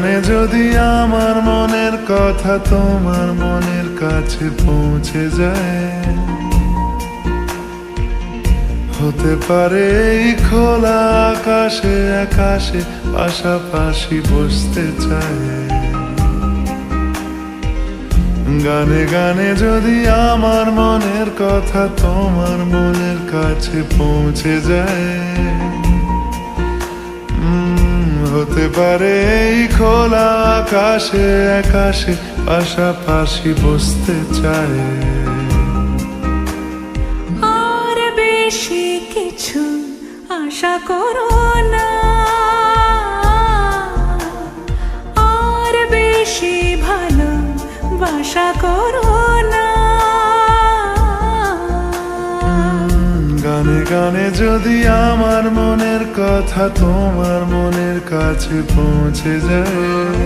গানে যদি আমার মনের কথা তোমার মনের কাছে পৌঁছে যায়, হতে পারে এই খোলা আকাশে আকাশে পাশাপাশি বসতে চায়। গানে গানে যদি আমার মনের কথা তোমার মনের কাছে পৌঁছে যায়, হতে পারে এই খোলা আকাশে আকাশে পাশাপাশি বসতে চায়। আর বেশি কিছু আশা করো না, আর বেশি ভালোবাসা করো না। গানে গানে যদি আমার মনের কথা তোমার মনের কাছে পৌঁছে যায়,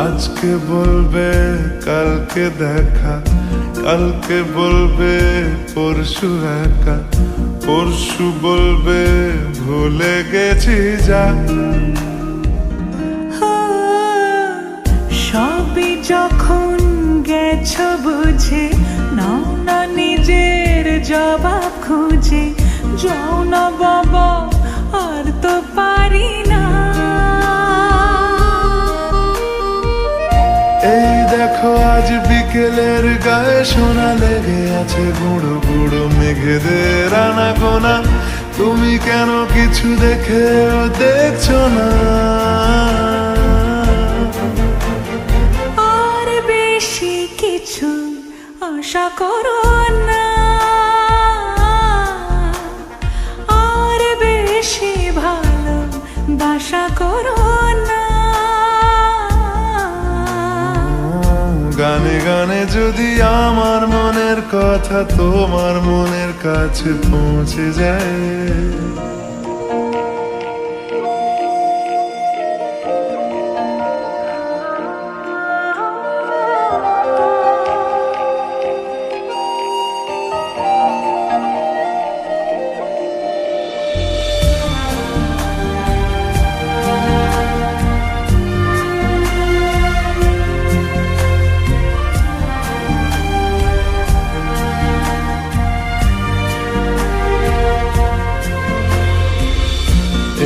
আজকে বলবে কালকে দেখা, কালকে বলবে পরশু একা, পরশু বলবে ভুলে গেছি যা। সবই যখন গেছো বুঝে, নাও না নিজের জবাব খুঁজে। যাও না বাবা, আর তো পারি না। এই দেখো আজ বিকেলের গায়ে সোনা লেগে আছে গুঁড়ো গুঁড়ো মেঘেদের আনাগোনা। তুমি কেন কিছু দেখেও দেখছো না? আর বেশি কিছু আশা করো না, আর বেশি ভালোবাসা করো না। গানে গানে যদি আমার মনের কথা তোমার মনের কাছে পৌঁছে যায়,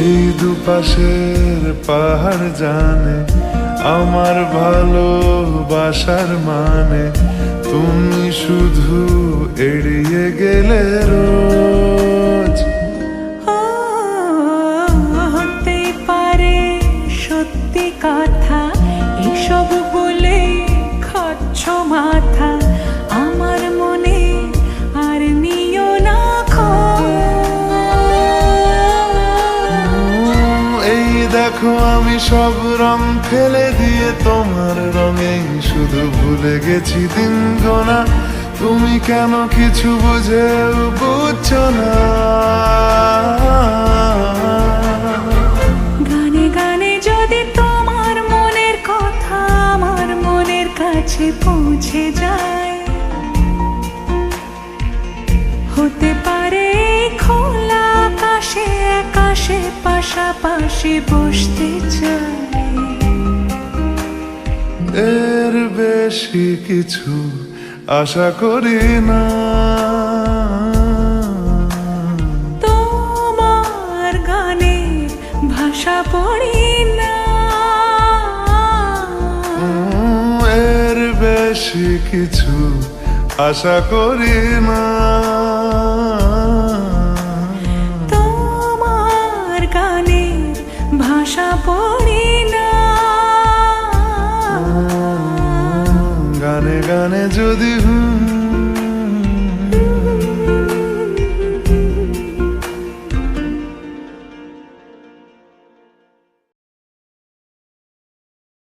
এই দুপাশের পাহাড় জানে আমার ভালোবাসার মানে। তুমি শুধু এড়িয়ে গেলে রোজ। হতে পারে সত্যি কথা, এসব বলে খাচ্ছ মাথা। আমার মনে আর নিও না দেখো আমি সব রং ফেলে দিয়ে তোমার রঙেই শুধু ভুলে গেছি দিন গোনা। তুমি কেন কিছু বুঝেও বুঝছো না? গানে গানে যদি তোমার মনের কথা আমার মনের কাছে পৌঁছে যায়, হতে পারে খোলা আকাশে আকাশে পাশাপাশি বসতে চাই। এর বেশি কিছু আশা করি না। তোমার গানের ভাষা পড়ি না, এর বেশি কিছু আশা করি না।